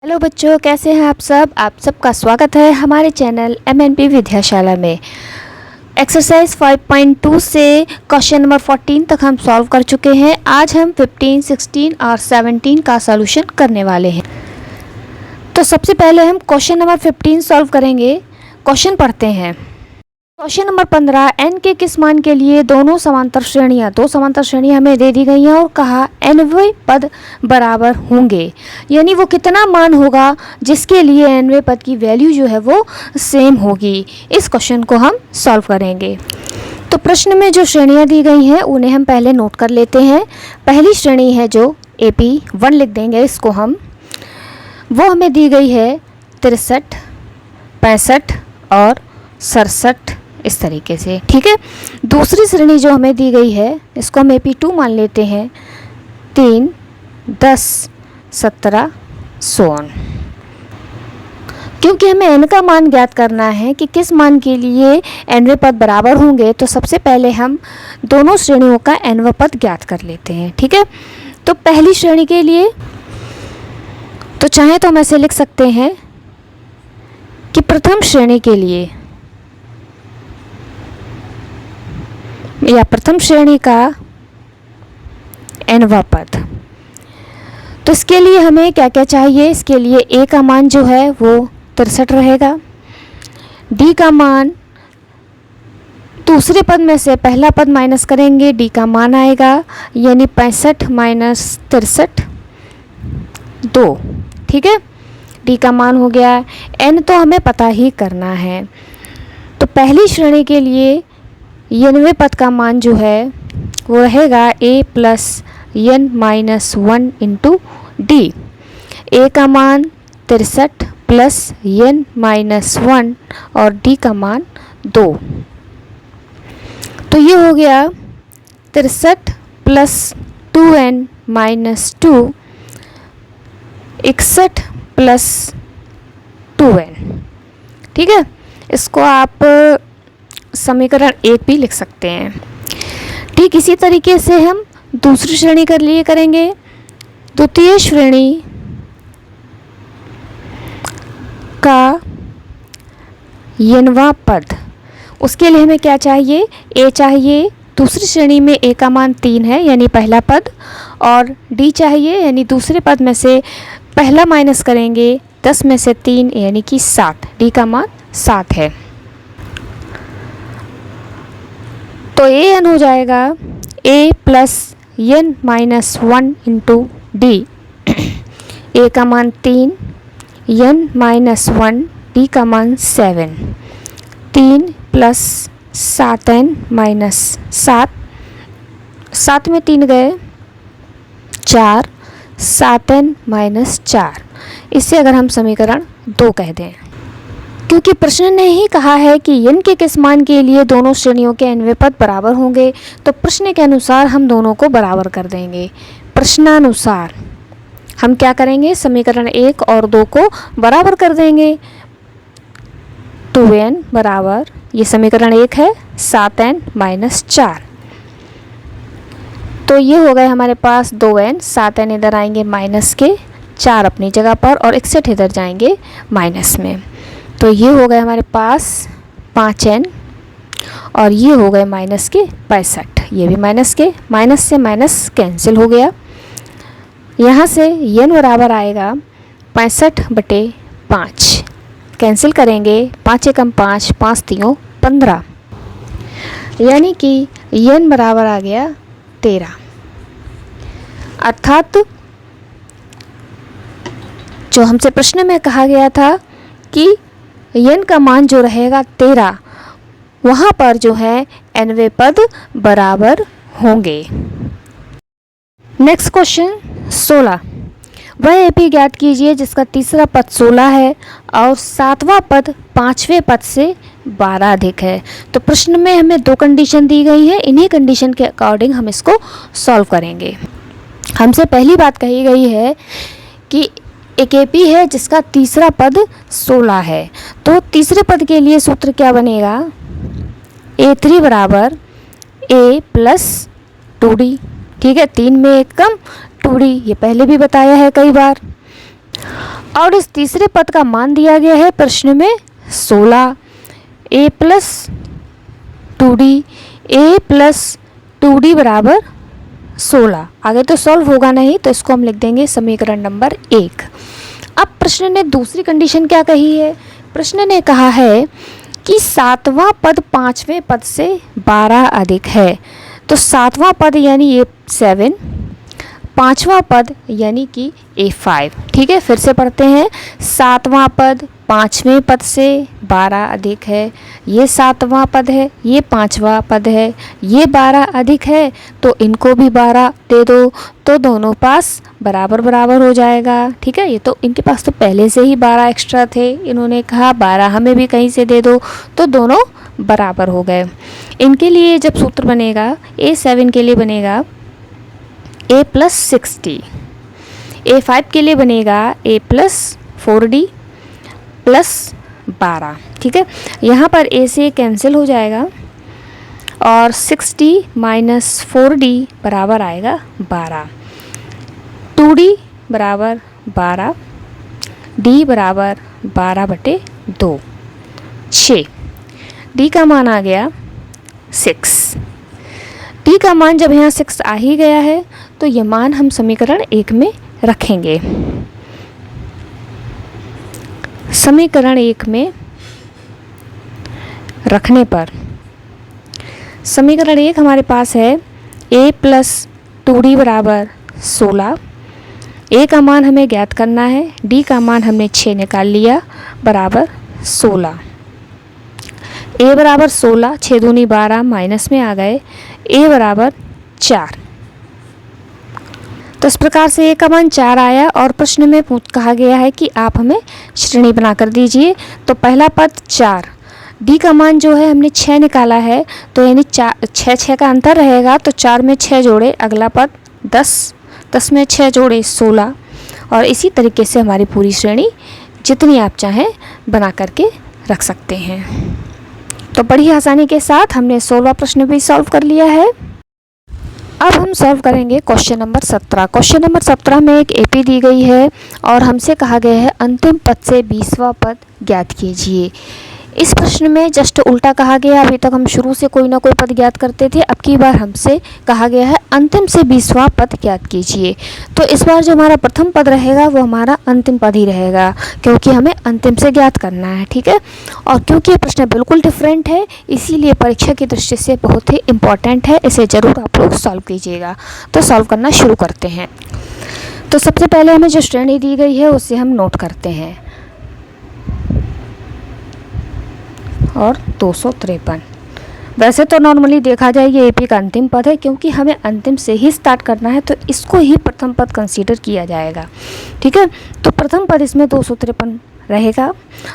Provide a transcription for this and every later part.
Hello बच्चों, कैसे हैं आप सबका स्वागत है हमारे चैनल MNP विद्याशाला में। एक्सरसाइज 5.2 से क्वेश्चन नंबर 14 तक हम सॉल्व कर चुके हैं। आज हम 15, 16 और 17 का सॉल्यूशन करने वाले हैं। तो सबसे पहले हम क्वेश्चन नंबर 15 सॉल्व करेंगे। क्वेश्चन पढ़ते हैं। क्वेश्चन नंबर 15, n के किस मान के लिए दो समांतर श्रेणियां हमें दे दी गई हैं और कहा nवें पद बराबर होंगे, यानी वो कितना मान होगा जिसके लिए nवें पद की वैल्यू जो है वो सेम होगी। इस क्वेश्चन को हम सॉल्व करेंगे। तो प्रश्न में जो श्रेणियां दी गई हैं उन्हें हम पहले नोट कर लेते हैं। पहली श्रेणी है जो AP1 लिख देंगे इसको हम, वो हमें दी गई है 63, 65 और 67 इस तरीके से, ठीक है। दूसरी श्रेणी जो हमें दी गई है इसको हम AP2 मान लेते हैं, 3, 10, 17 सो ऑन। क्योंकि हमें n का मान ज्ञात करना है कि किस मान के लिए nवें पद बराबर होंगे, तो सबसे पहले हम दोनों श्रेणियों का nवां पद ज्ञात कर लेते हैं, ठीक है। तो पहली श्रेणी के लिए तो चाहे तो हम ऐसे लिख सकते हैं कि प्रथम श्रेणी के लिए या प्रथम श्रेणी का nवां पद। तो इसके लिए हमें क्या क्या चाहिए? इसके लिए a का मान जो है वो 63 रहेगा, d का मान दूसरे पद में से पहला पद माइनस करेंगे, d का मान आएगा, यानी 65 माइनस 63 2, ठीक है। d का मान हो गया। n तो हमें पता ही करना है। तो पहली श्रेणी के लिए nवें पद का मान जो है वो रहेगा a plus n minus 1 into D. a का मान 63 प्लस n माइनस 1 और d का मान 2। तो ये हो गया 63 plus 2n minus 2, 61 plus 2n, ठीक है। इसको आप समीकरण 1 भी लिख सकते हैं। ठीक इसी तरीके से हम दूसरी श्रेणी के लिए करेंगे। द्वितीय श्रेणी का nवां पद, उसके लिए हमें क्या चाहिए? a चाहिए। दूसरी श्रेणी में a का मान 3 है यानी पहला पद, और d चाहिए यानी दूसरे पद में से पहला माइनस करेंगे 10 में से 3 यानी कि 7, d का मान 7 है। तो an हो जाएगा a plus n minus 1 into D. a का मान 3, n माइनस 1, d का मान 7, 3 प्लस 7n माइनस 7, 7 में 3 गए 4, 7n माइनस 4। इससे अगर हम समीकरण 2 कह दें, क्योंकि प्रश्न ने ही कहा है कि n के किस मान के लिए दोनों श्रेणियों के nवें पद बराबर होंगे, तो प्रश्न के अनुसार हम दोनों को बराबर कर देंगे। प्रश्नानुसार हम क्या करेंगे? समीकरण 1 और 2 को बराबर कर देंगे। 2n बराबर, ये समीकरण 1 है, 7n माइनस 4। तो ये हो गए हमारे पास 2n, 7n इधर आएंगे माइनस के, 4 अपनी जगह पर और 61 इधर जाएंगे माइनस में। तो ये हो गए हमारे पास 5n और ये हो गए माइनस के 65, ये भी माइनस के, माइनस से माइनस कैंसिल हो गया। यहाँ से n बराबर आएगा 65/5, कैंसिल करेंगे, 5 एकम 5, 5 3 15, यानी कि n बराबर आ गया 13। अर्थात जो हमसे प्रश्न में कहा गया था कि n का मान जो रहेगा 13, वहाँ पर जो है nवें पद बराबर होंगे। नेक्स्ट क्वेश्चन 16, वह AP ज्ञात कीजिए जिसका तीसरा पद 16 है और 7वां पद 5वें पद से 12 अधिक है। तो प्रश्न में हमें 2 कंडीशन दी गई है, इन्हीं कंडीशन के अकॉर्डिंग हम इसको सॉल्व करेंगे। हमसे पहली बात कही गई है कि एक AP है जिसका तीसरा पद 16 है, तो तीसरे पद के लिए सूत्र क्या बनेगा? A3 बराबर A प्लस 2D, ठीक है। 3 में 1 कम 2D, ये पहले भी बताया है कई बार। और इस तीसरे पद का मान दिया गया है प्रश्न में 16। a प्लस 2d बराबर 16। आगे तो सॉल्व होगा नहीं, तो इसको हम लिख देंगे समीकरण नंबर 1। अब प्रश्न ने दूसरी कंडीशन क्या कही है? प्रश्न ने कहा है कि 7वां पद 5वें पद से 12 अधिक है। तो 7वां पद यानी A7, 5वां पद यानी कि A5। ठीक है, फिर से पढ़ते हैं। 7वां पद 5वें पद से 12 अधिक है, ये 7वां पद है, ये 5वां पद है, ये 12 अधिक है, तो इनको भी 12 दे दो, तो दोनों पास बराबर बराबर हो जाएगा। ठीक है, ये तो इनके पास तो पहले से ही 12 एक्स्ट्रा थे, इन्होंने कहा 12 हमें भी कहीं से दे दो, तो दोनों बराबर हो गए। इनके लिए जब सूत्र बनेगा A7 के लिए बनेगा A प्लस 60, A5 के लिए बनेगा A प्लस 4D प्लस 12। ठीक है, यहाँ पर A से कैंसिल हो जाएगा और 60 माइनस 4D बराबर आएगा 12। 2D बराबर 12, D बराबर 12/2, 6। D का मान आ गया 6। D का मान जब यहाँ 6 आ ही गया है, तो यह मान हम समीकरण 1 में रखेंगे। समीकरण 1 में रखने पर समीकरण 1 हमारे पास है A प्लस 2D बराबर 16। A का मान हमें ज्ञात करना है, D का मान हमने 6 निकाल लिया, बराबर 16। A बराबर 16, 6 दूनी 12, माइनस में आ गए, A बराबर 4। तो इस प्रकार से A का मान 4 आया और प्रश्न में कहा गया है कि आप हमें श्रेणी बनाकर दीजिए। तो पहला पद 4, D का मान जो है हमने 6 निकाला है, तो यानी 6 का अंतर रहेगा, तो 4 में 6 जोड़े, अगला पद 10, 10 में 6 जोड़े 16, और इसी तरीके से हमारी पूरी श्रेणी जितनी आप चाहें बना करके रख सकते हैं। तो बड़ी आसानी के साथ हमने 16वां प्रश्न भी सॉल्व कर लिया है। अब हम सॉल्व करेंगे क्वेश्चन नंबर 17। क्वेश्चन नंबर 17 में एक AP दी गई है और हमसे कहा गया है अंतिम पद से 20वां पद ज्ञात कीजिए। इस प्रश्न में जस्ट उल्टा कहा गया। अभी तक हम शुरू से कोई ना कोई पद ज्ञात करते थे, अब की बार हमसे कहा गया है अंतिम से 20वां पद ज्ञात कीजिए। तो इस बार जो हमारा प्रथम पद रहेगा वो हमारा अंतिम पद ही रहेगा, क्योंकि हमें अंतिम से ज्ञात करना है। ठीक है, और क्योंकि ये प्रश्न बिल्कुल डिफरेंट है, इसीलिए परीक्षा की दृष्टि से बहुत ही इम्पॉर्टेंट है, इसे ज़रूर आप लोग सॉल्व कीजिएगा। तो सॉल्व करना शुरू करते हैं। तो सबसे पहले हमें जो श्रेणी दी गई है उसे हम नोट करते हैं, और 253। वैसे तो नॉर्मली देखा जाए ये AP का अंतिम पद है, क्योंकि हमें अंतिम से ही स्टार्ट करना है, तो इसको ही प्रथम पद कंसीडर किया जाएगा। ठीक है, तो प्रथम पद इसमें 253 रहेगा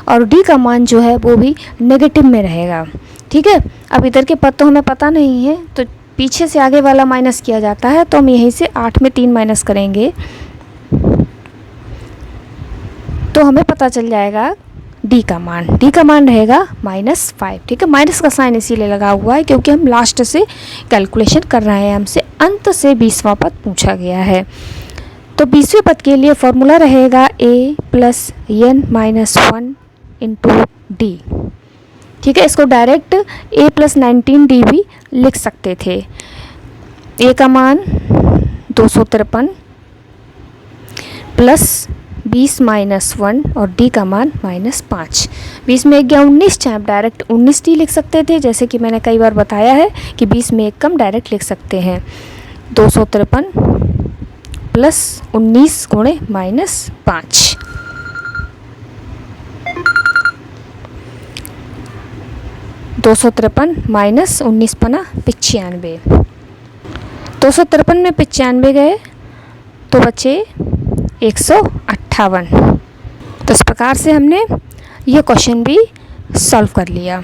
और D का मान जो है वो भी नेगेटिव में रहेगा। ठीक है, अब इधर के पद तो हमें पता नहीं है, तो पीछे से आगे वाला माइनस किया जाता है, तो हम यहीं से 8 में 3 माइनस करेंगे तो हमें पता चल जाएगा D का मान रहेगा -5। ठीक है, माइनस का साइन इसीलिए लगा हुआ है क्योंकि हम लास्ट से कैलकुलेशन कर रहे हैं, हमसे अंत से 20वां पद पूछा गया है। तो 20वें पद के लिए फॉर्मूला रहेगा A plus n minus 1 into D। ठीक है, इसको डायरेक्ट A प्लस 19D भी लिख सकते थे। A का मान 253 प्लस 20 माइनस 1 और D का मान -5। 20 में 1 गया 19, चाहे आप डायरेक्ट 19D लिख सकते थे, जैसे कि मैंने कई बार बताया है कि 20 में 1 कम डायरेक्ट लिख सकते हैं। 253 प्लस 19 गुणे -5। माइनस 19 पना 95। 253 में 95 गए तो बचे 158। तो इस प्रकार से हमने यह क्वेश्चन भी सॉल्व कर लिया।